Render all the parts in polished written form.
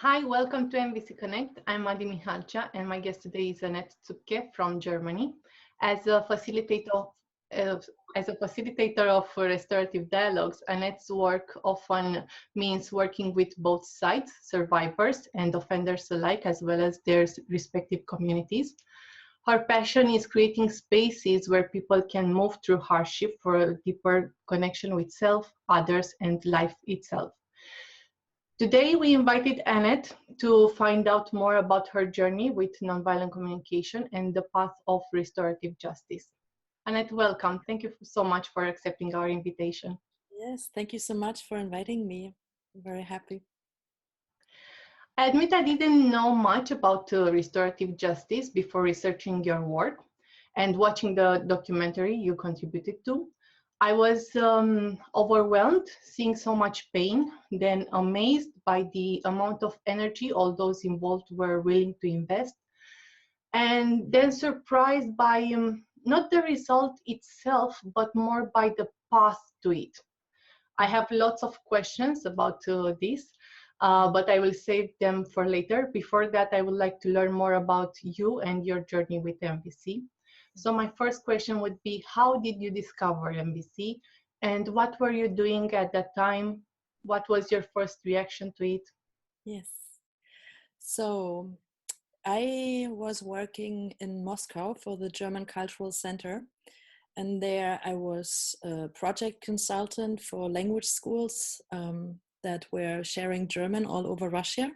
Hi, welcome to NVC Connect. I'm Adi Mihalcea, and my guest today is Annett Zupke from Germany. As a facilitator, uh, as a facilitator of restorative dialogues, Annett's work often means working with both sides, survivors and offenders alike, as well as their respective communities. Her passion is creating spaces where people can move through hardship for a deeper connection with self, others, and life itself. Today, we invited Annett to find out more about her journey with nonviolent communication and the path of restorative justice. Annett, welcome. Thank you so much for accepting our invitation. Yes, thank you so much for inviting me. I'm very happy. I admit I didn't know much about restorative justice before researching your work and watching the documentary you contributed to. I was overwhelmed seeing so much pain, then amazed by the amount of energy all those involved were willing to invest, and then surprised by not the result itself, but more by the path to it. I have lots of questions about this, but I will save them for later. Before that, I would like to learn more about you and your journey with NVC. So my first question would be, how did you discover NVC, and what were you doing at that time? What was your first reaction to it? Yes. So I was working in Moscow for the German Cultural Center. And there I was a project consultant for language schools that were sharing German all over Russia.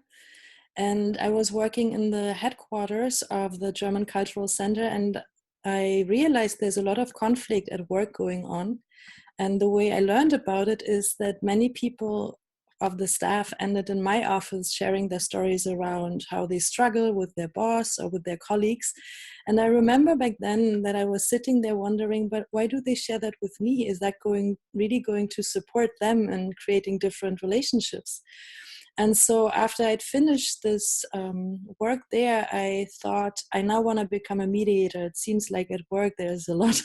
And I was working in the headquarters of the German Cultural Center, and I realized there's a lot of conflict at work going on. And the way I learned about it is that many people of the staff ended in my office sharing their stories around how they struggle with their boss or with their colleagues. And I remember back then that I was sitting there wondering, but why do they share that with me? Is that really going to support them in creating different relationships? And so after I'd finished this work there, I thought, I now want to become a mediator. It seems like at work there's a lot,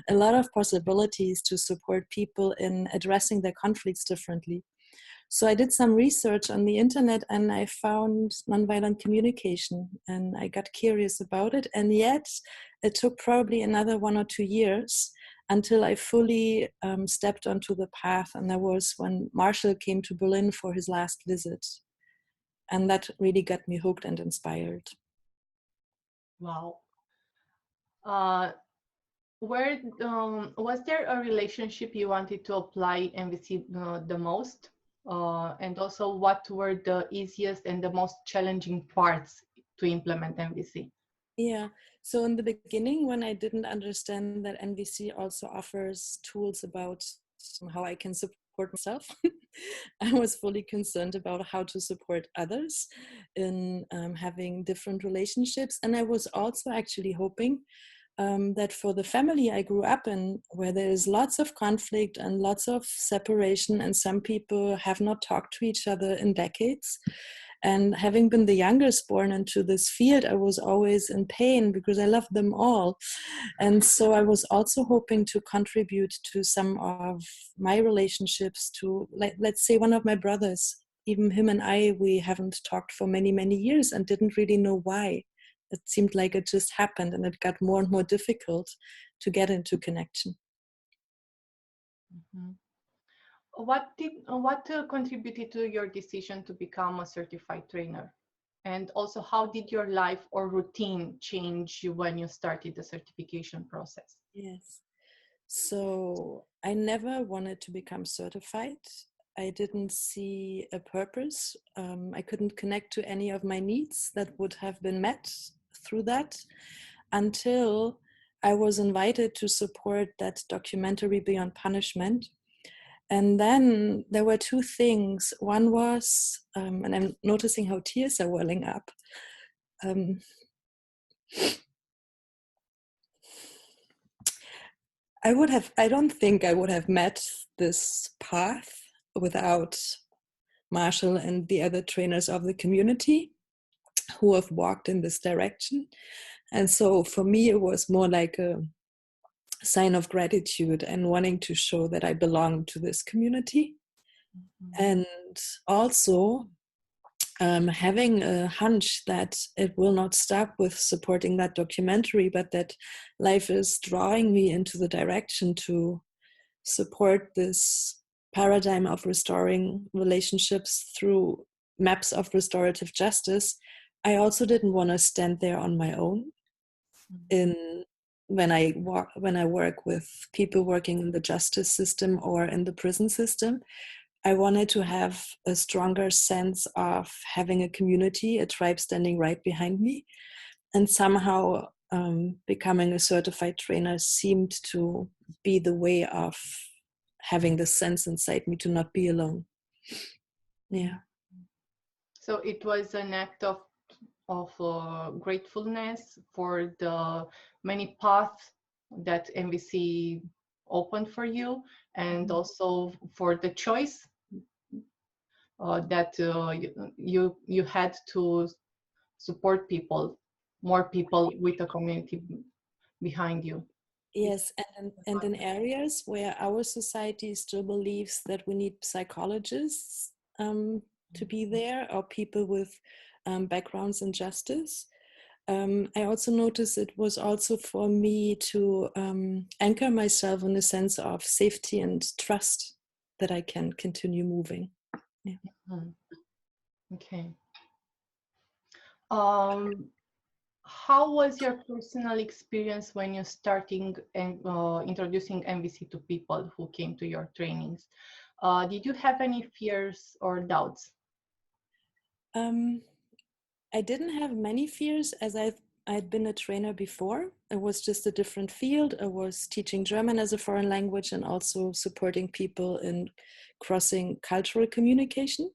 a lot of possibilities to support people in addressing their conflicts differently. So I did some research on the internet and I found nonviolent communication and I got curious about it. And yet it took probably another 1 or 2 years until I fully stepped onto the path. And that was when Marshall came to Berlin for his last visit. And that really got me hooked and inspired. Wow. Uh, was there a relationship you wanted to apply NVC the most? And also, what were the easiest and the most challenging parts to implement NVC? Yeah. So in the beginning, when I didn't understand that NVC also offers tools about how I can support myself, I was fully concerned about how to support others in having different relationships. And I was also actually hoping that for the family I grew up in, where there is lots of conflict and lots of separation, and some people have not talked to each other in decades. And having been the youngest born into this field, I was always in pain because I loved them all. And so I was also hoping to contribute to some of my relationships to, let's say, one of my brothers. Even him and I, we haven't talked for many, many years and didn't really know why. It seemed like it just happened, and it got more and more difficult to get into connection. Mm-hmm. What contributed to your decision to become a certified trainer? And also, how did your life or routine change when you started the certification process? Yes. So I never wanted to become certified. I didn't see a purpose. I couldn't connect to any of my needs that would have been met through that until I was invited to support that documentary Beyond Punishment. And then there were two things. One was, and I'm noticing how tears are welling up. I don't think I would have met this path without Marshall and the other trainers of the community who have walked in this direction. And so for me, it was more like a sign of gratitude and wanting to show that I belong to this community. Mm-hmm. And also, having a hunch that it will not stop with supporting that documentary, but that life is drawing me into the direction to support this paradigm of restoring relationships through maps of restorative justice, I also didn't want to stand there on my own in when I work with people working in the justice system or in the prison system. I wanted to have a stronger sense of having a community, a tribe standing right behind me, and somehow becoming a certified trainer seemed to be the way of having the sense inside me to not be alone. Yeah. So it was an act of gratefulness for the many paths that NVC opened for you, and also for the choice that you had to support people, more people with a community behind you. Yes, and in areas where our society still believes that we need psychologists to be there, or people with backgrounds in justice. I also noticed it was also for me to anchor myself in a sense of safety and trust that I can continue moving. Yeah. Okay. How was your personal experience when you starting and introducing NVC to people who came to your trainings? Did you have any fears or doubts? I didn't have many fears, as I'd been a trainer before. It was just a different field. I was teaching German as a foreign language and also supporting people in crossing cultural communication,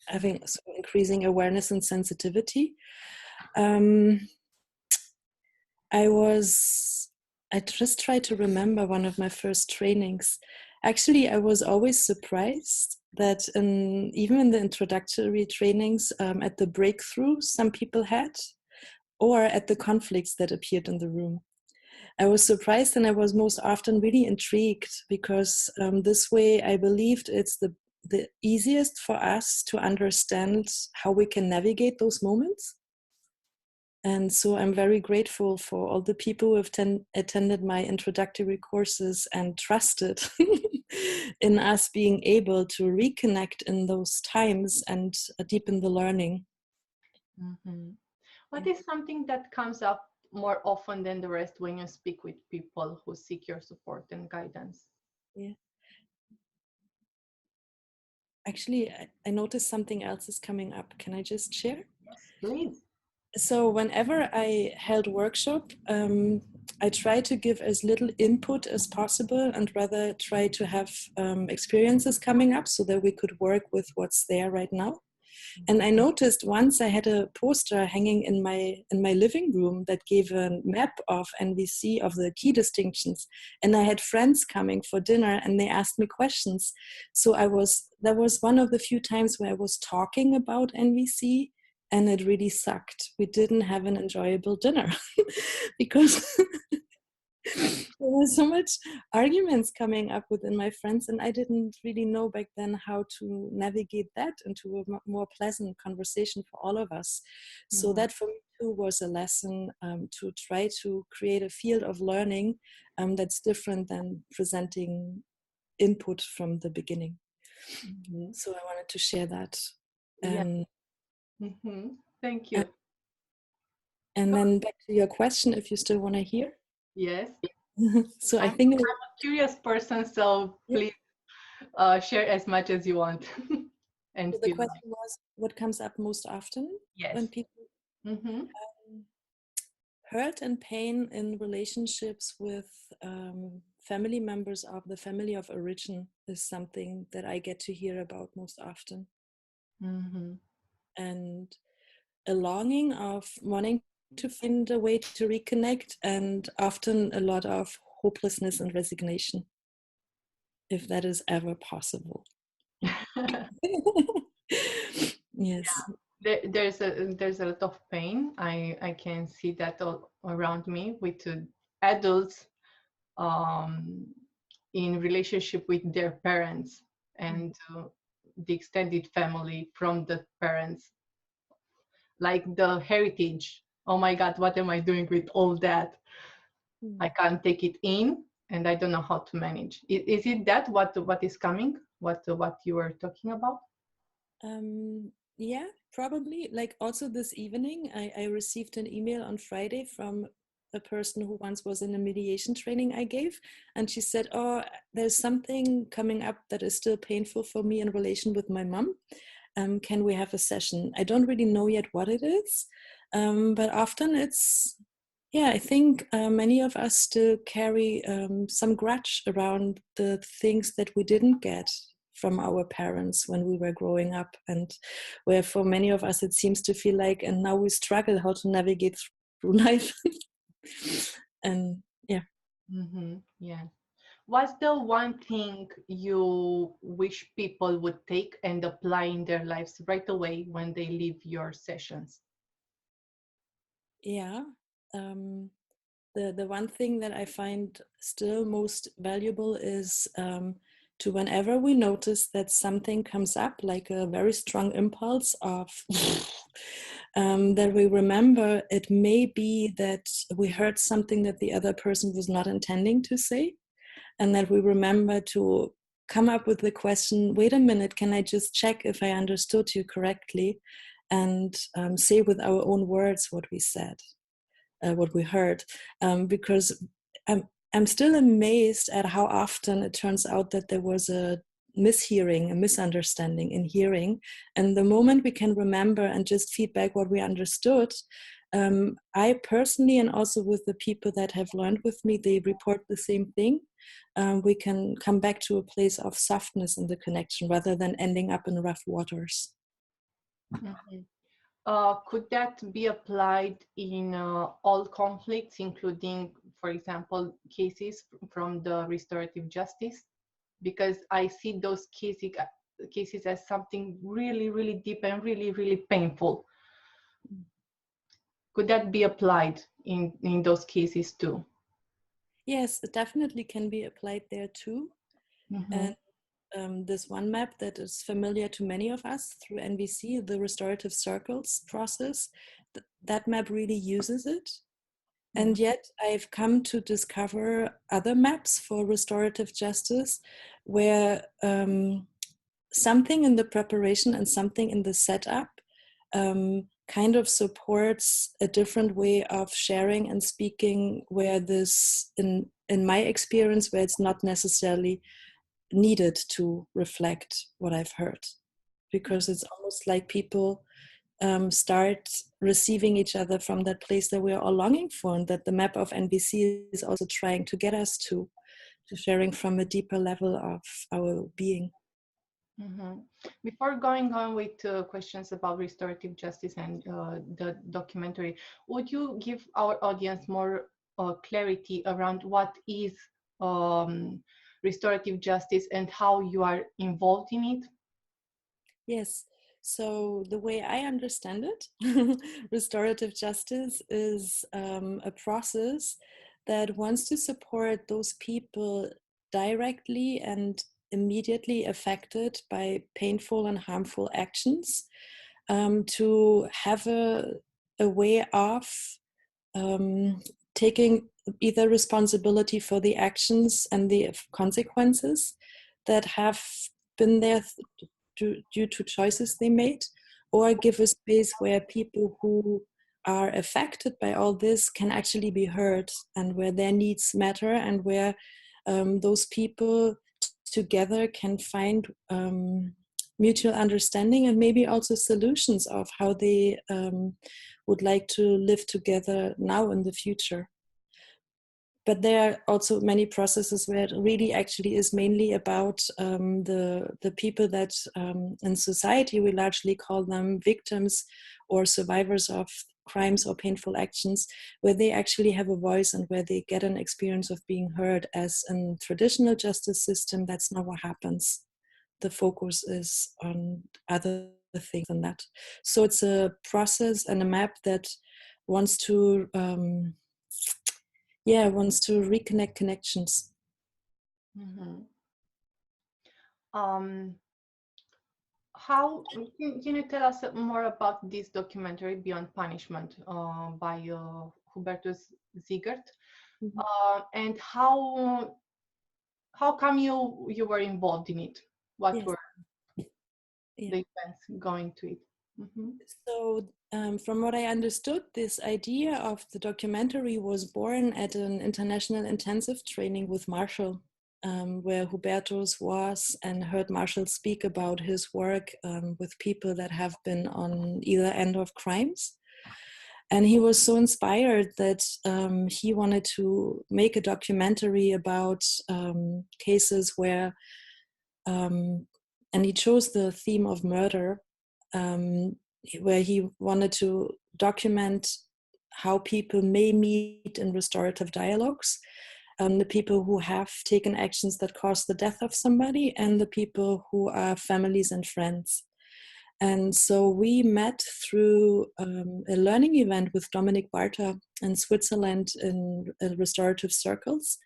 having increasing awareness and sensitivity. I just tried to remember one of my first trainings. Actually, I was always surprised that even in the introductory trainings, at the breakthrough some people had, or at the conflicts that appeared in the room. I was surprised, and I was most often really intrigued, because this way I believed it's the easiest for us to understand how we can navigate those moments. And so I'm very grateful for all the people who have attended my introductory courses and trusted in us being able to reconnect in those times and deepen the learning. What is something that comes up more often than the rest when you speak with people who seek your support and guidance? Yeah. Actually, I noticed something else is coming up. Can I just share? Yes, please. So whenever I held workshop, I try to give as little input as possible and rather try to have experiences coming up so that we could work with what's there right now. And I noticed once I had a poster hanging in my living room that gave a map of NVC, of the key distinctions, and I had friends coming for dinner and they asked me questions. So that was one of the few times where I was talking about NVC, and it really sucked. We didn't have an enjoyable dinner because there was so much arguments coming up within my friends, and I didn't really know back then how to navigate that into a more pleasant conversation for all of us. So that for me too was a lesson, to try to create a field of learning that's different than presenting input from the beginning. So I wanted to share that. Thank you. And then back to your question, if you still want to hear. Yes. So I'm a curious person, so please share as much as you want. And so the question was, what comes up most often when people hurt and pain in relationships with family members of the family of origin is something that I get to hear about most often. And a longing of wanting to find a way to reconnect, and often a lot of hopelessness and resignation, if that is ever possible. Yes. Yeah. There's a lot of pain. I can see that all around me with adults in relationship with their parents and the extended family from the parents. like the heritage. Oh my God, what am I doing with all that? Mm. I can't take it in, and I don't know how to manage. Is it that what is coming? What you were talking about? Yeah, probably. Like also this evening, I received an email on Friday from a person who once was in a mediation training I gave. And she said, oh, there's something coming up that is still painful for me in relation with my mom. Can we have a session? I don't really know yet what it is, but often it's, yeah, I think many of us still carry some grudge around the things that we didn't get from our parents when we were growing up, and where for many of us it seems to feel like, and now we struggle how to navigate through life. And yeah. Mm-hmm. Yeah. What's the one thing you wish people would take and apply in their lives right away when they leave your sessions? Yeah. The one thing that I find still most valuable is to whenever we notice that something comes up, like a very strong impulse of that we remember it may be that we heard something that the other person was not intending to say, and that we remember to come up with the question, wait a minute, can I just check if I understood you correctly, and say with our own words what we said, what we heard, because I'm still amazed at how often it turns out that there was a mishearing, a misunderstanding in hearing. And the moment we can remember and just feedback what we understood, I personally, and also with the people that have learned with me, they report the same thing. We can come back to a place of softness in the connection rather than ending up in rough waters. Mm-hmm. Could that be applied in all conflicts, including, for example, cases from the restorative justice? Because I see those cases as something really, really deep and really, really painful. Could that be applied in those cases too? Yes, it definitely can be applied there too. Mm-hmm. And this one map that is familiar to many of us through NVC, the restorative circles process, that map really uses it. And yet I've come to discover other maps for restorative justice where something in the preparation and something in the setup kind of supports a different way of sharing and speaking, where this, in my experience, where it's not necessarily needed to reflect what I've heard, because it's almost like people start receiving each other from that place that we're all longing for, and that the map of NVC is also trying to get us to sharing from a deeper level of our being. Mm-hmm. Before going on with questions about restorative justice and the documentary, would you give our audience more clarity around what is restorative justice and how you are involved in it? Yes. So the way I understand it, restorative justice is a process that wants to support those people directly and immediately affected by painful and harmful actions, to have a way of taking either responsibility for the actions and the consequences that have been there due to choices they made, or give a space where people who are affected by all this can actually be heard, and where their needs matter, and where those people together can find mutual understanding and maybe also solutions of how they would like to live together now in the future. But there are also many processes where it really actually is mainly about the people that in society we largely call them victims or survivors of crimes or painful actions, where they actually have a voice and where they get an experience of being heard. As in traditional justice system, that's not what happens. The focus is on other things than that. So it's a process and a map that wants to wants to reconnect connections. Mm-hmm. Um, How can you tell us more about this documentary Beyond Punishment by Hubertus Ziegert, Mhm. and how come you were involved in it? What Yes. were Yeah. the events going to it? Mm-hmm. So, from what I understood, this idea of the documentary was born at an international intensive training with Marshall, where Hubertus was and heard Marshall speak about his work with people that have been on either end of crimes. And he was so inspired that he wanted to make a documentary about cases where, and he chose the theme of murder, um, where he wanted to document how people may meet in restorative dialogues, the people who have taken actions that cause the death of somebody, and the people who are families and friends. And so we met through a learning event with Dominic Barta in Switzerland in restorative circles.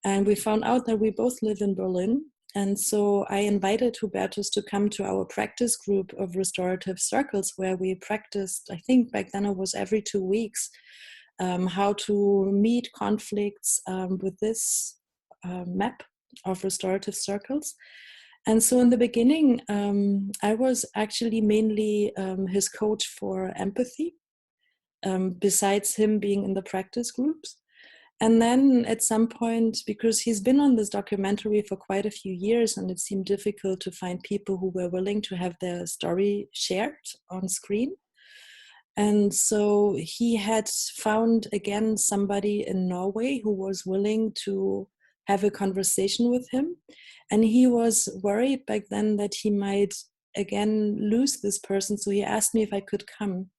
And we found out that we both live in Berlin. And so I invited Hubertus to come to our practice group of restorative circles, where we practiced, I think back then it was every 2 weeks, how to meet conflicts with this map of restorative circles. And so in the beginning, I was actually mainly his coach for empathy, besides him being in the practice groups. And then at some point, because he's been on this documentary for quite a few years, and it seemed difficult to find people who were willing to have their story shared on screen. And so he had found again somebody in Norway who was willing to have a conversation with him. And he was worried back then that he might again lose this person. So he asked me if I could come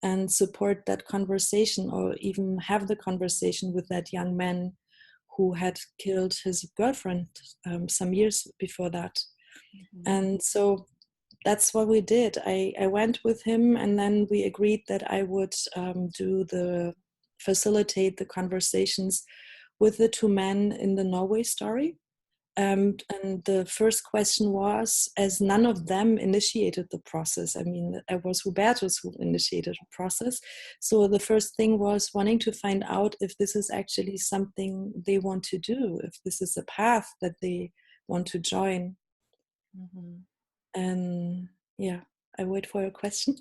and support that conversation, or even have the conversation with that young man who had killed his girlfriend some years before that. Mm-hmm. And so that's what we did. I went with him, and then we agreed that I would facilitate the conversations with the two men in the Norway story. And the first question was, as none of them initiated the process, I mean, it was Hubertus who initiated the process. So the first thing was wanting to find out if this is actually something they want to do, if this is a path that they want to join. Mm-hmm. And yeah, I wait for a question.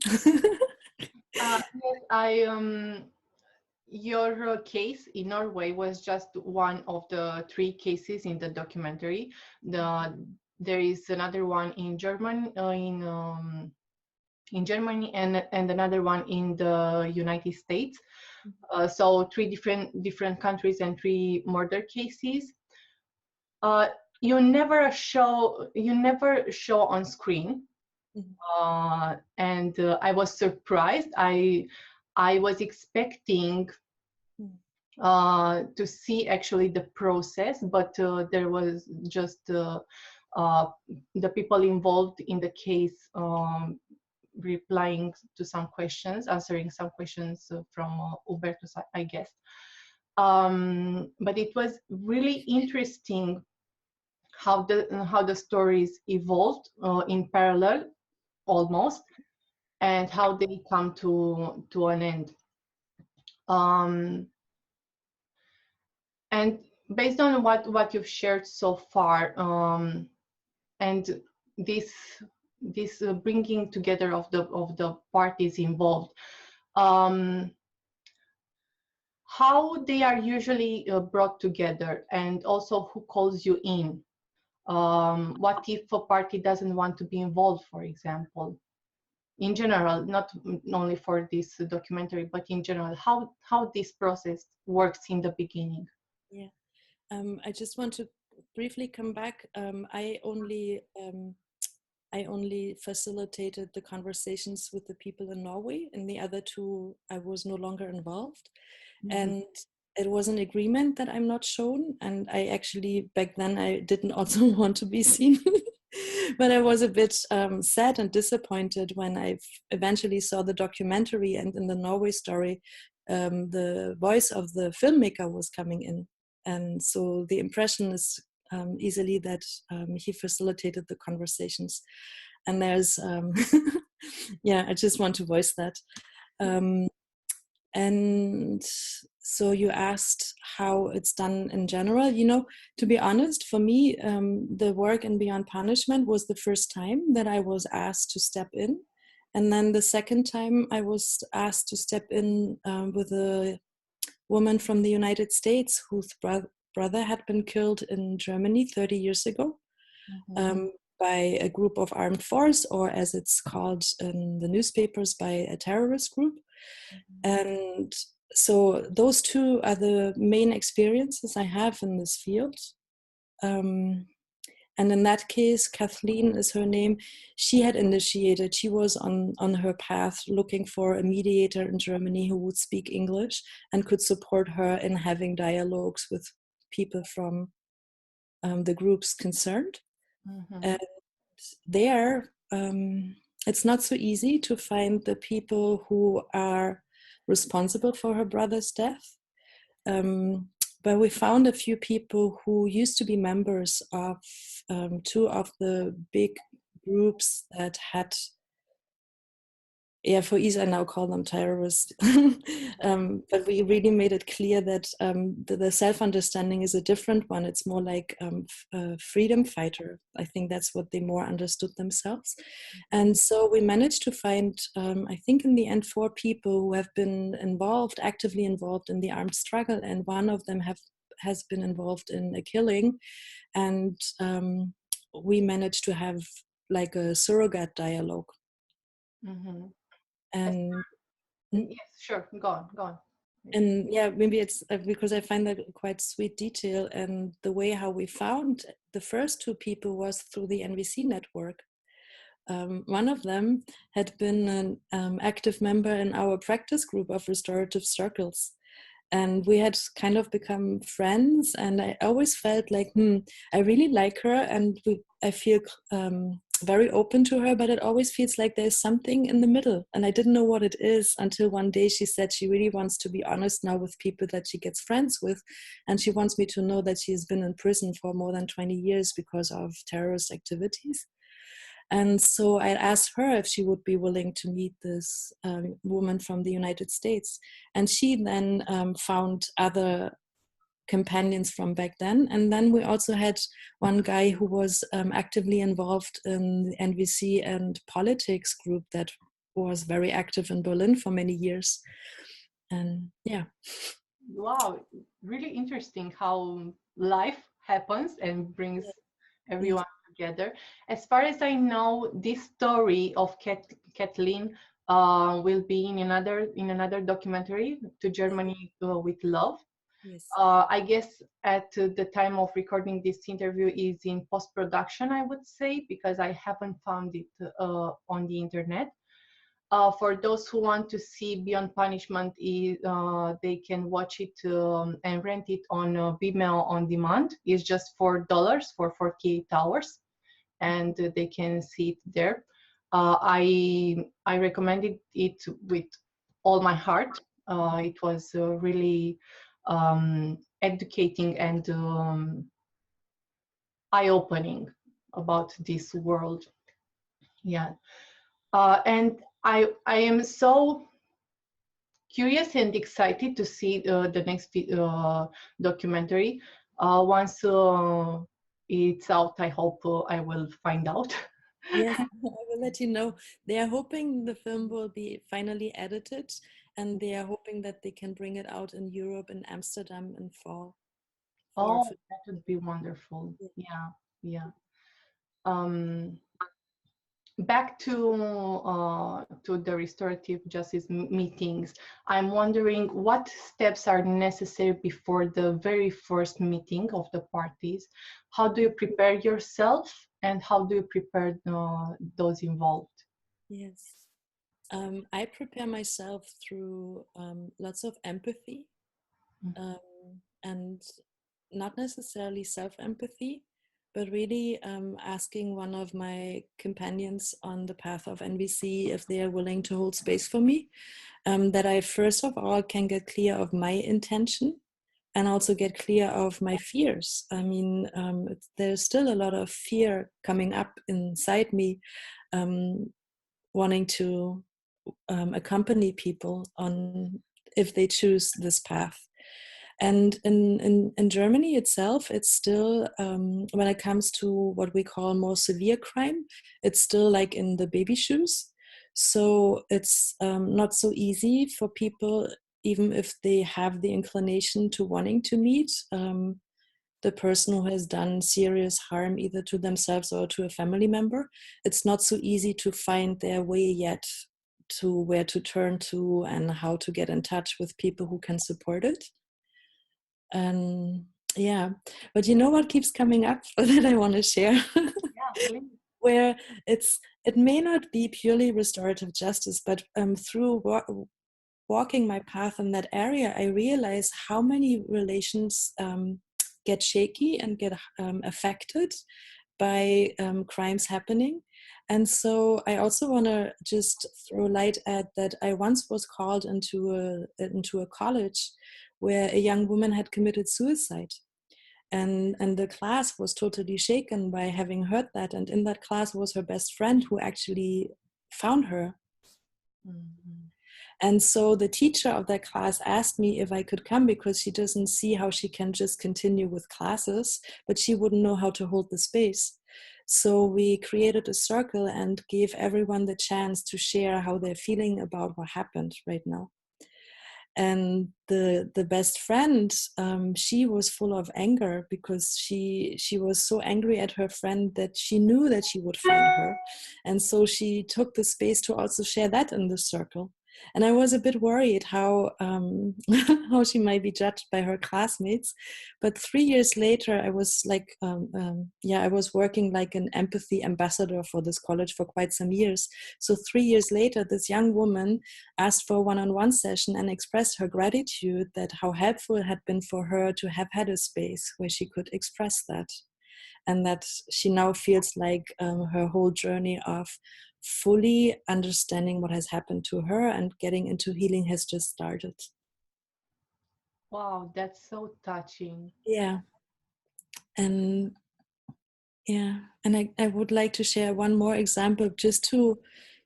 Yes, your case in Norway was just one of the 3 cases in the documentary. There is another one in Germany, in Germany, and another one in the United States. So 3 different countries and 3 murder cases. You never show on screen. And I was surprised. I was expecting to see actually the process, but there was just the people involved in the case replying to some questions, answering some questions from Hubertus, I guess. But it was really interesting how the stories evolved in parallel, almost, and how they come to an end. And based on what you've shared so far, and this bringing together of the parties involved, how they are usually brought together, and also who calls you in. What if a party doesn't want to be involved, for example? In general, not only for this documentary, but in general, how this process works in the beginning. Yeah, I just want to briefly come back. I only facilitated the conversations with the people in Norway. In the other 2, I was no longer involved. Mm-hmm. And it was an agreement that I'm not shown. And I actually, back then, I didn't also want to be seen. But I was a bit sad and disappointed when I eventually saw the documentary, and in the Norway story, the voice of the filmmaker was coming in. And so the impression is easily that he facilitated the conversations. And there's, yeah, I just want to voice that. And so you asked how it's done in general. You know, to be honest, for me, the work in Beyond Punishment was the first time that I was asked to step in. And then the second time I was asked to step in with a woman from the United States whose brother had been killed in Germany 30 years ago. By a group of armed force, or as it's called in the newspapers, by a terrorist group. And so those two are the main experiences I have in this field. And in that case, Kathleen is her name. She had initiated, she was on her path looking for a mediator in Germany who would speak English and could support her in having dialogues with people from the groups concerned. And there, it's not so easy to find the people who are responsible for her brother's death. But we found a few people who used to be members of two of the big groups that had, yeah, for ease I now call them terrorists. But we really made it clear that the self-understanding is a different one. It's more like a freedom fighter. I think that's what they more understood themselves. And so we managed to find, I think in the end, 4 people who have been involved, actively involved in the armed struggle. And one of them has been involved in a killing. And we managed to have like a surrogate dialogue. And yes, sure, go on. And yeah, maybe it's because I find that quite sweet detail. And the way how we found the first 2 people was through the NVC network. One of them had been an active member in our practice group of restorative circles. And we had kind of become friends, and I always felt like, I really like her, and I feel very open to her, but it always feels like there's something in the middle. And I didn't know what it is until one day she said she really wants to be honest now with people that she gets friends with. And she wants me to know that she's been in prison for more than 20 years because of terrorist activities. And so I asked her if she would be willing to meet this woman from the United States. And she then found other companions from back then. And then we also had one guy who was actively involved in the NVC and politics group that was very active in Berlin for many years. And yeah. Wow, really interesting how life happens and brings everyone together. As far as I know, this story of Kathleen will be in another documentary, To Germany with Love. Yes. I guess at the time of recording this interview is in post-production, I would say, because I haven't found it on the internet. For those who want to see Beyond Punishment, they can watch it and rent it on Vimeo on demand. It's just $4 for 48 hours, and they can see it there. I recommended it with all my heart. It was really educating and eye-opening about this world. Yeah, and I am so curious and excited to see the next documentary. Once it's out, I hope I will find out. Yes, I will let you know. They are hoping the film will be finally edited, and they are hoping that they can bring it out in Europe, in Amsterdam in fall. Oh, that would be wonderful. Yeah. Back to the restorative justice meetings, I'm wondering what steps are necessary before the very first meeting of the parties. How do you prepare yourself, and how do you prepare those involved? Yes. I prepare myself through lots of empathy, and not necessarily self-empathy, but really asking one of my companions on the path of NVC if they are willing to hold space for me, that I first of all can get clear of my intention and also get clear of my fears. I mean, there's still a lot of fear coming up inside me wanting to accompany people on if they choose this path. And in Germany itself, it's still, when it comes to what we call more severe crime, it's still like in the baby shoes. So it's not so easy for people, even if they have the inclination to wanting to meet the person who has done serious harm either to themselves or to a family member. It's not so easy to find their way yet to where to turn to and how to get in touch with people who can support it. Yeah, but you know what keeps coming up that I want to share? Yeah, please. Where it may not be purely restorative justice, but through walking my path in that area, I realize how many relations get shaky and get affected by crimes happening. And so I also want to just throw light at that. I once was called into a college where a young woman had committed suicide. And the class was totally shaken by having heard that. And in that class was her best friend who actually found her. Mm-hmm. And so the teacher of that class asked me if I could come because she doesn't see how she can just continue with classes, but she wouldn't know how to hold the space. So we created a circle and gave everyone the chance to share how they're feeling about what happened right now. And the best friend, she was full of anger because she was so angry at her friend that she knew that she would find her. And so she took the space to also share that in the circle. And I was a bit worried how how she might be judged by her classmates. But 3 years later, I was like, I was working like an empathy ambassador for this college for quite some years. So 3 years later, this young woman asked for a one-on-one session and expressed her gratitude that how helpful it had been for her to have had a space where she could express that. And that she now feels like her whole journey of fully understanding what has happened to her and getting into healing has just started. Wow, that's so touching. Yeah. And I would like to share one more example just to,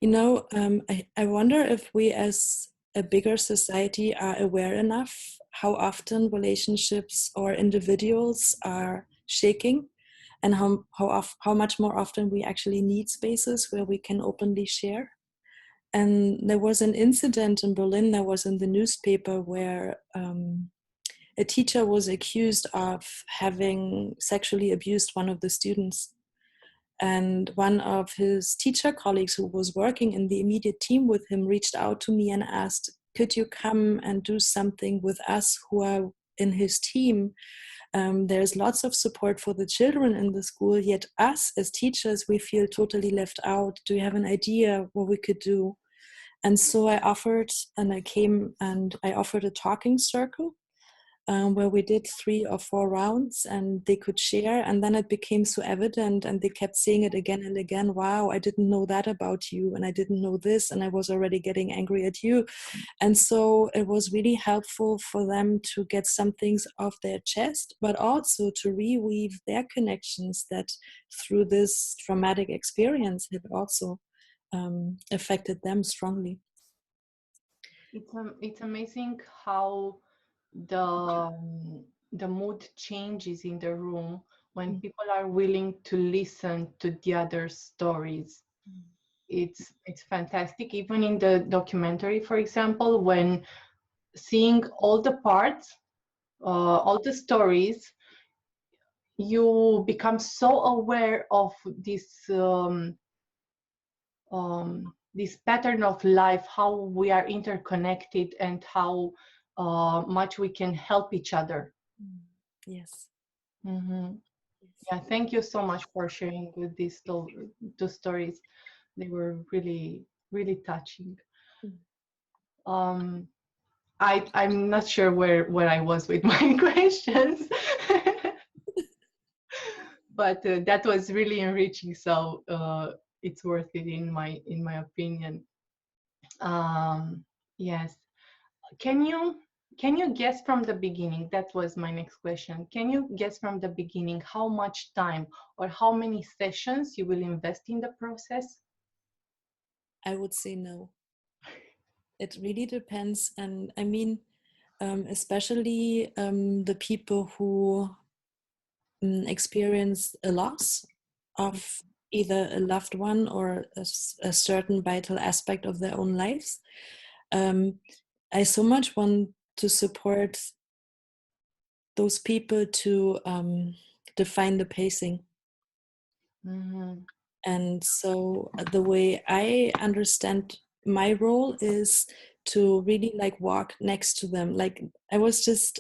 I wonder if we as a bigger society are aware enough how often relationships or individuals are shaking, and how much more often we actually need spaces where we can openly share. And there was an incident in Berlin that was in the newspaper where a teacher was accused of having sexually abused one of the students. And one of his teacher colleagues who was working in the immediate team with him reached out to me and asked, could you come and do something with us who are in his team? There's lots of support for the children in the school, yet us as teachers, we feel totally left out. Do you have an idea what we could do? And so I offered, and I came and I offered a talking circle where we did 3 or 4 rounds and they could share. And then it became so evident and they kept saying it again and again. Wow, I didn't know that about you. And I didn't know this. And I was already getting angry at you. And so it was really helpful for them to get some things off their chest, but also to reweave their connections that through this traumatic experience had also affected them strongly. It's amazing how the mood changes in the room when people are willing to listen to the other stories. It's fantastic. Even in the documentary, for example, when seeing all the parts, all the stories, you become so aware of this pattern of life, how we are interconnected and how much we can help each other. Yes. Mm-hmm. Yeah, thank you so much for sharing with these two stories. They were really, really touching. I'm not sure where I was with my questions, but that was really enriching. So it's worth it in my opinion. Yes. Can you guess from the beginning? That was my next question. Can you guess from the beginning how much time or how many sessions you will invest in the process? I would say no. It really depends. And I mean, especially the people who experience a loss of either a loved one or a certain vital aspect of their own lives. I so much want to support those people to define the pacing. Mm-hmm. And so the way I understand my role is to really like walk next to them. Like I was just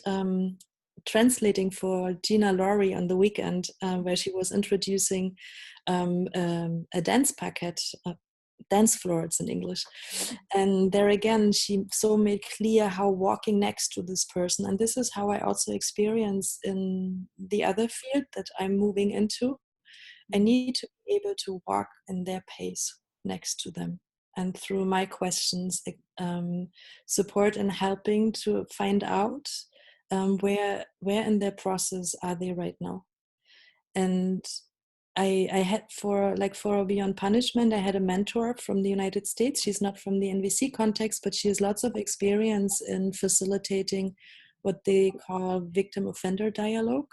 translating for Gina Laurie on the weekend, where she was introducing a dance packet, dance floor, it's in English. And there again, she so made clear how walking next to this person, and this is how I also experience in the other field that I'm moving into. I need to be able to walk in their pace next to them, and through my questions, support and helping to find out where in their process are they right now. And I had for Beyond Punishment, I had a mentor from the United States. She's not from the NVC context, but she has lots of experience in facilitating what they call victim offender dialogue.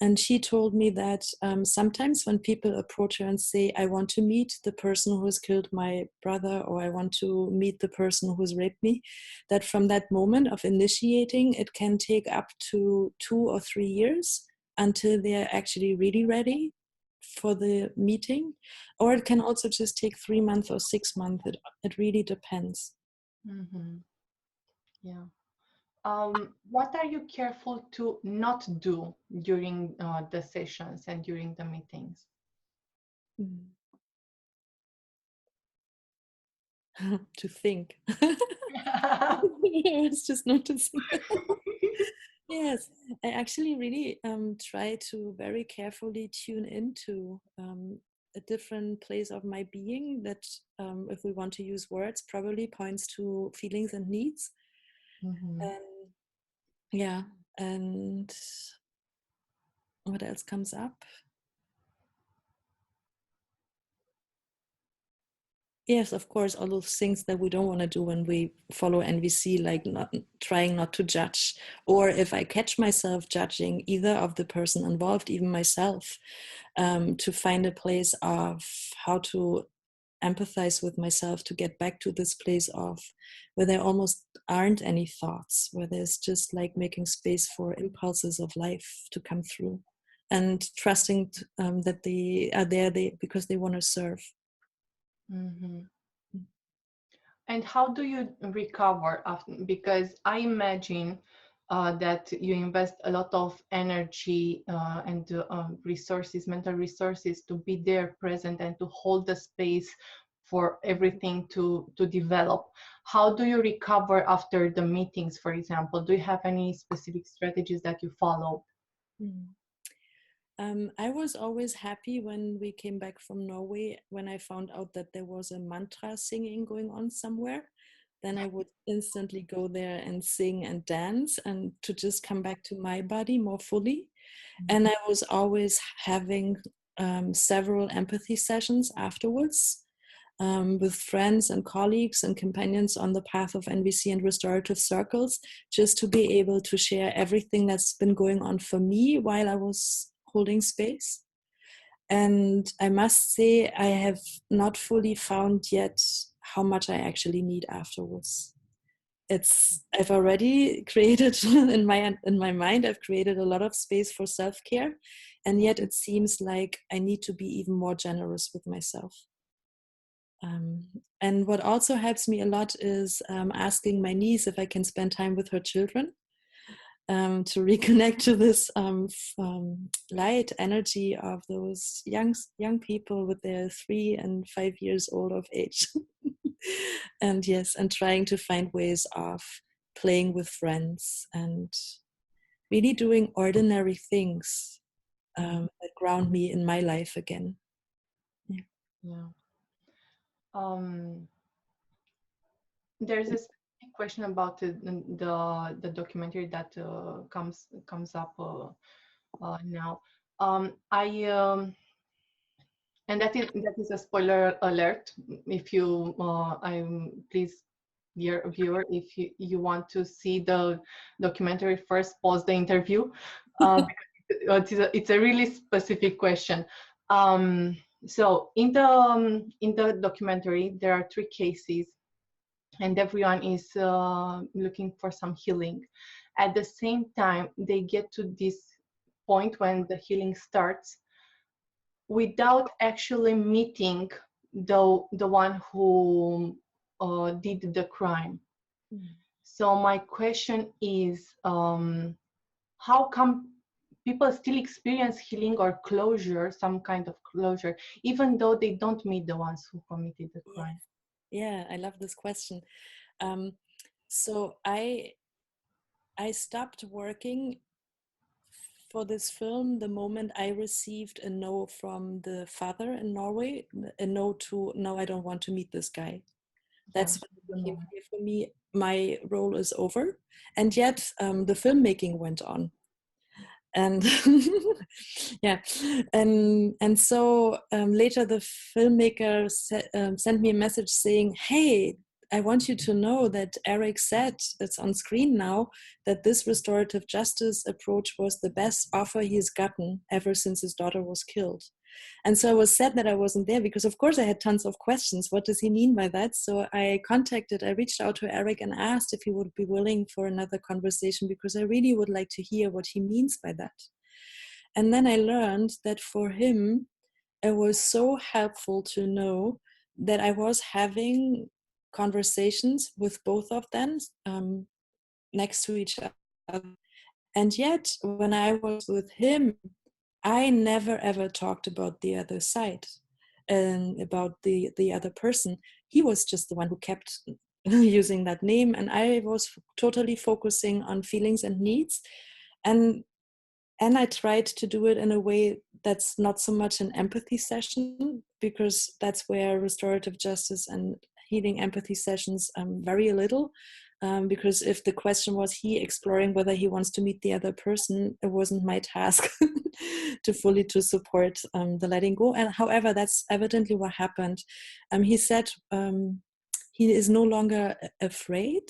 And she told me that sometimes when people approach her and say, I want to meet the person who has killed my brother, or I want to meet the person who has raped me, that from that moment of initiating, it can take up to 2 or 3 years until they're actually really ready for the meeting. Or it can also just take 3 months or 6 months. It really depends. Mm-hmm. Yeah. What are you careful to not do during the sessions and during the meetings? To think. I was just noticing. Yes, I actually really try to very carefully tune into a different place of my being that, if we want to use words, probably points to feelings and needs. Mm-hmm. Yeah, and what else comes up? Yes, of course, all those things that we don't want to do when we follow NVC, like trying not to judge, or if I catch myself judging either of the person involved, even myself, to find a place of how to empathize with myself, to get back to this place of where there almost aren't any thoughts, where there's just like making space for impulses of life to come through, and trusting that they are there because they want to serve. Mm-hmm. And how do you recover after? Because I imagine that you invest a lot of energy and resources, mental resources, to be there present and to hold the space for everything to develop. How do you recover after the meetings, for example? Do you have any specific strategies that you follow? I was always happy when we came back from Norway, when I found out that there was a mantra singing going on somewhere. Then I would instantly go there and sing and dance, and to just come back to my body more fully. And I was always having several empathy sessions afterwards with friends and colleagues and companions on the path of NVC and restorative circles, just to be able to share everything that's been going on for me while I was holding space. And I must say, I have not fully found yet how much I actually need afterwards. I've already created in my mind, I've created a lot of space for self-care, and yet it seems like I need to be even more generous with myself. And what also helps me a lot is asking my niece if I can spend time with her children, to reconnect to this light energy of those young people with their 3 and 5 years old of age. And yes, and trying to find ways of playing with friends and really doing ordinary things that ground me in my life again. Yeah. Yeah. There's a specific question about the documentary that comes up now. I And that is a spoiler alert. If you, please, dear viewer, if you want to see the documentary, first pause the interview, because it's a really specific question. So in the documentary, there are 3 cases, and everyone is looking for some healing. At the same time, they get to this point when the healing starts without actually meeting the one who did the crime. So my question is, how come people still experience healing or closure, some kind of closure, even though they don't meet the ones who committed the crime? Yeah, I love this question. So I stopped working for this film the moment I received a no from the father in Norway, a no to, no, I don't want to meet this guy. That's when it became clear for me, my role is over. And yet the filmmaking went on. And yeah, and so later the filmmaker sent me a message saying, hey, I want you to know that Eric said, it's on screen now, that this restorative justice approach was the best offer he's gotten ever since his daughter was killed. And so I was sad that I wasn't there, because of course I had tons of questions. What does he mean by that? So I reached out to Eric and asked if he would be willing for another conversation, because I really would like to hear what he means by that. And then I learned that for him, it was so helpful to know that I was having conversations with both of them next to each other. And yet, when I was with him, I never ever talked about the other side and about the other person. He was just the one who kept using that name, and I was totally focusing on feelings and needs. And I tried to do it in a way that's not so much an empathy session, because that's where restorative justice and healing empathy sessions vary a little. Because if the question was he exploring whether he wants to meet the other person, it wasn't my task to fully to support the letting go. And however, that's evidently what happened. He said he is no longer afraid.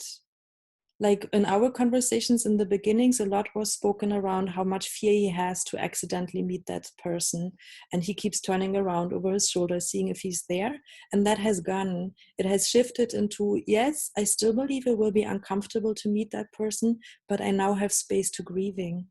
Like in our conversations in the beginnings, a lot was spoken around how much fear he has to accidentally meet that person. And he keeps turning around over his shoulder, seeing if he's there. And that has gone. It has shifted into, yes, I still believe it will be uncomfortable to meet that person, but I now have space to grieving.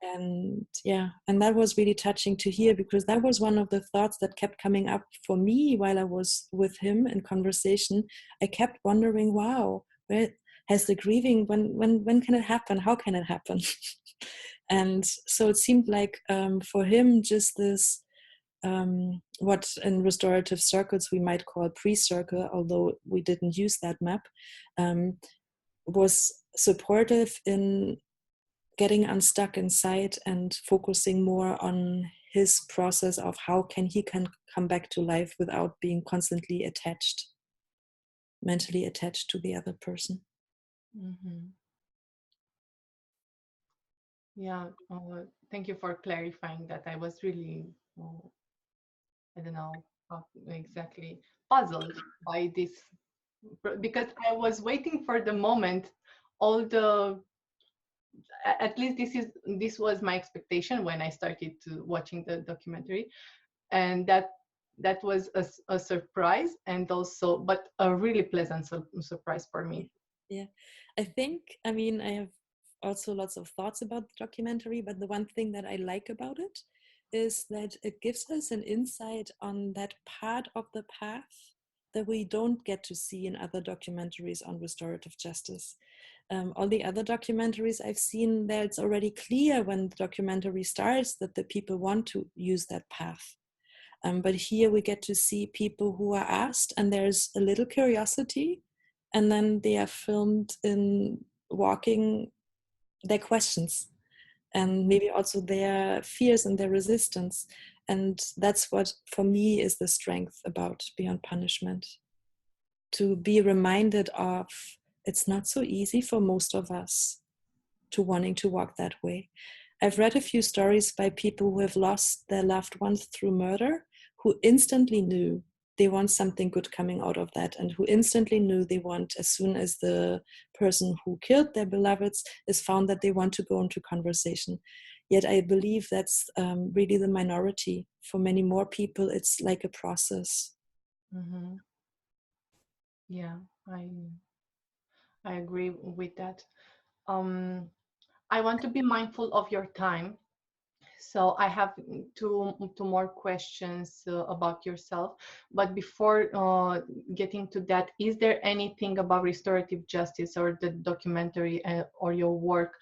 And yeah, and that was really touching to hear, because that was one of the thoughts that kept coming up for me while I was with him in conversation. I kept wondering, wow, where has the grieving, when can it happen? How can it happen? And so it seemed like for him, just this, what in restorative circles we might call pre-circle, although we didn't use that map, was supportive in getting unstuck inside and focusing more on his process of how can come back to life without being constantly attached, mentally attached to the other person. Mm-hmm. Yeah, thank you for clarifying that. I was really, I don't know exactly, puzzled by this, because I was waiting for the moment, at least this was my expectation when I started watching the documentary, and that was a surprise, and also, but a really pleasant surprise for me. Yeah, I mean, I have also lots of thoughts about the documentary, but the one thing that I like about it is that it gives us an insight on that part of the path that we don't get to see in other documentaries on restorative justice. All the other documentaries I've seen, there it's already clear when the documentary starts that the people want to use that path. But here we get to see people who are asked, and there's a little curiosity, and then they are filmed in walking their questions and maybe also their fears and their resistance. And that's what for me is the strength about Beyond Punishment, to be reminded of it's not so easy for most of us to wanting to walk that way. I've read a few stories by people who have lost their loved ones through murder, who instantly knew they want something good coming out of that, and who instantly knew they want, as soon as the person who killed their beloveds is found, that they want to go into conversation. Yet I believe that's really the minority. For many more people, it's like a process. Mm-hmm. Yeah, I agree with that. Um, I want to be mindful of your time. So I have two more questions about yourself. But before getting to that, is there anything about restorative justice or the documentary or your work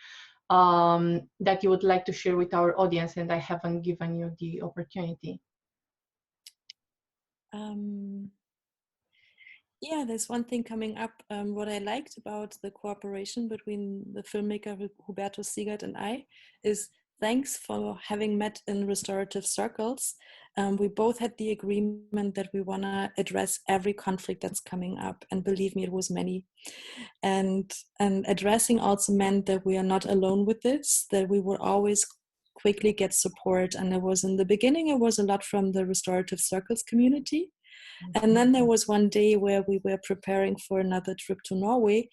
that you would like to share with our audience and I haven't given you the opportunity? Yeah, there's one thing coming up. What I liked about the cooperation between the filmmaker Huberto Siegert and I is, thanks for having met in restorative circles. We both had the agreement that we want to address every conflict that's coming up. And believe me, it was many. And addressing also meant that we are not alone with this, that we will always quickly get support. And it was, in the beginning, it was a lot from the restorative circles community. And then there was one day where we were preparing for another trip to Norway.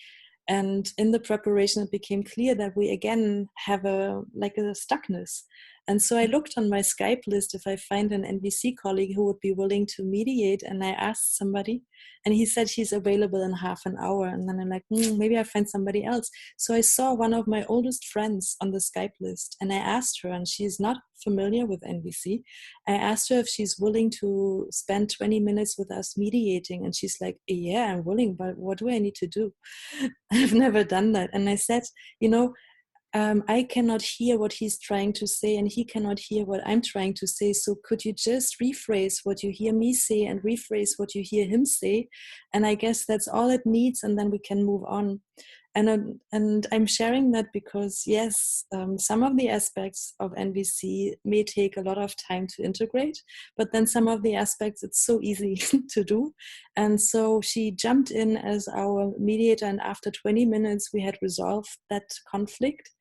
And in the preparation, it became clear that we again have a stuckness. And so I looked on my Skype list if I find an NVC colleague who would be willing to mediate. And I asked somebody, and he said she's available in half an hour. And then I'm like, maybe I find somebody else. So I saw one of my oldest friends on the Skype list, and I asked her, and she's not familiar with NVC. I asked her if she's willing to spend 20 minutes with us mediating. And she's like, yeah, I'm willing, but what do I need to do? I've never done that. And I said, I cannot hear what he's trying to say, and he cannot hear what I'm trying to say. So could you just rephrase what you hear me say and rephrase what you hear him say? And I guess that's all it needs, and then we can move on. And I'm sharing that because, yes, some of the aspects of NVC may take a lot of time to integrate, but then some of the aspects it's so easy to do. And so she jumped in as our mediator, and after 20 minutes, we had resolved that conflict.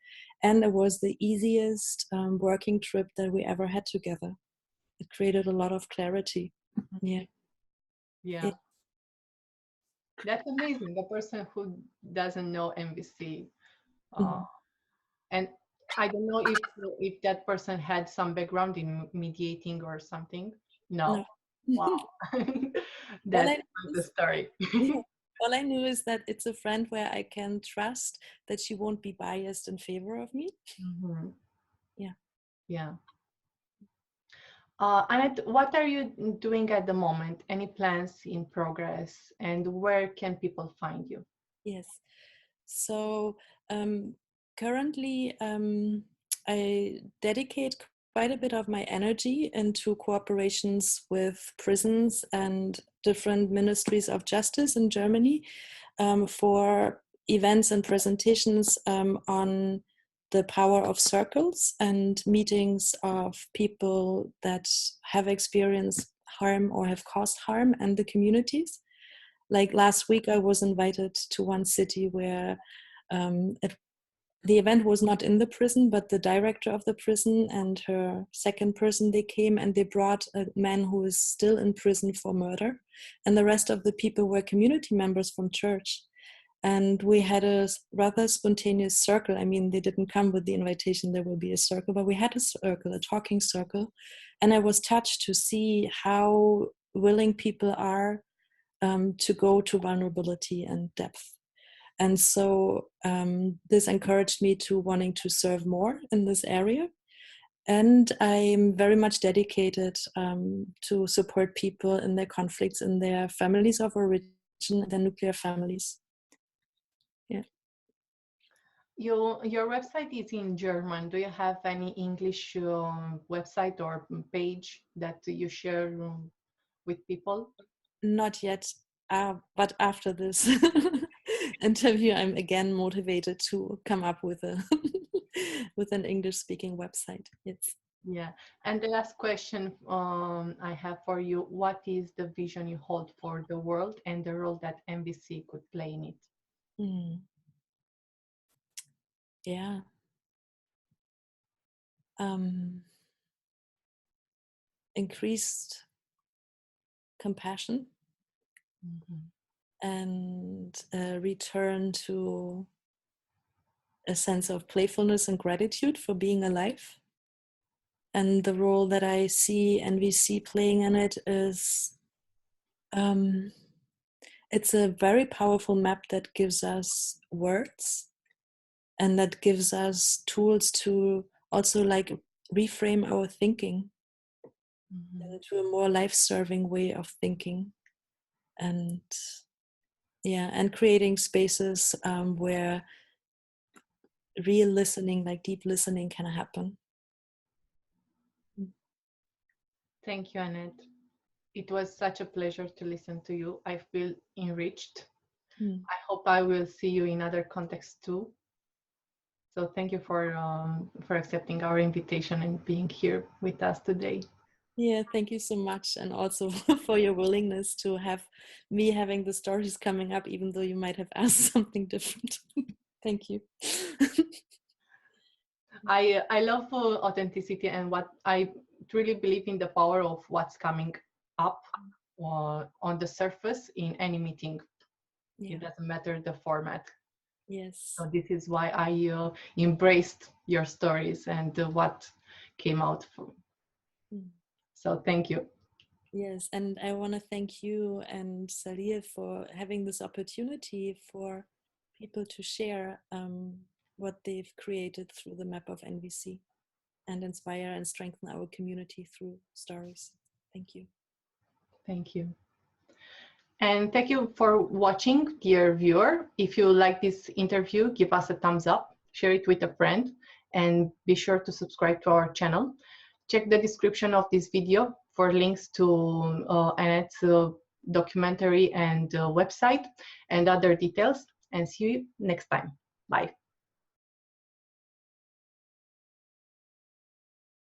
And it was the easiest working trip that we ever had together. It created a lot of clarity. Yeah. Yeah. That's amazing. The person who doesn't know NVC, Mm-hmm. and I don't know if that person had some background in mediating or something. No. No. Wow. All That's I the story. Yeah. All I knew is that it's a friend where I can trust that she won't be biased in favor of me. Mhm. Yeah. Yeah. Annett, what are you doing at the moment? Any plans in progress? And where can people find you? Yes. So currently, I dedicate quite a bit of my energy into cooperations with prisons and different ministries of justice in Germany for events and presentations on the power of circles and meetings of people that have experienced harm or have caused harm and the communities. Like last week, I was invited to one city where the event was not in the prison, but the director of the prison and her second person, they came and they brought a man who is still in prison for murder. And the rest of the people were community members from church. And we had a rather spontaneous circle. I mean, they didn't come with the invitation, there will be a circle, but we had a circle, a talking circle. And I was touched to see how willing people are to go to vulnerability and depth. And so this encouraged me to wanting to serve more in this area. And I'm very much dedicated to support people in their conflicts, in their families of origin, their nuclear families. Yeah. Your website is in German. Do you have any English website or page that you share with people? Not yet, but after this interview, I'm again motivated to come up with a with an English-speaking website. Yes. Yeah. And the last question I have for you, what is the vision you hold for the world and the role that NVC could play in it? Mm. Yeah. increased compassion and a return to a sense of playfulness and gratitude for being alive. And the role that I see NVC playing in it is it's a very powerful map that gives us words and that gives us tools to also like reframe our thinking into a more life-serving way of thinking, and and creating spaces where real listening, like deep listening, can happen. Thank you, Annett. It was such a pleasure to listen to you. I feel enriched. I hope I will see you in other contexts too. So thank you for accepting our invitation and being here with us today. Yeah, thank you so much, and also for your willingness to have me having the stories coming up, even though you might have asked something different. Thank you. I love authenticity, and what I truly believe in the power of what's coming up on the surface in any meeting. Yeah. It doesn't matter the format. Yes. So this is why I embraced your stories and what came out from. So thank you. Yes, and I want to thank you and Salih for having this opportunity for people to share what they've created through the map of NVC and inspire and strengthen our community through stories. Thank you. Thank you. And thank you for watching, dear viewer. If you like this interview, give us a thumbs up, share it with a friend, and be sure to subscribe to our channel. Check the description of this video for links to Annett's documentary and website and other details. And see you next time. Bye.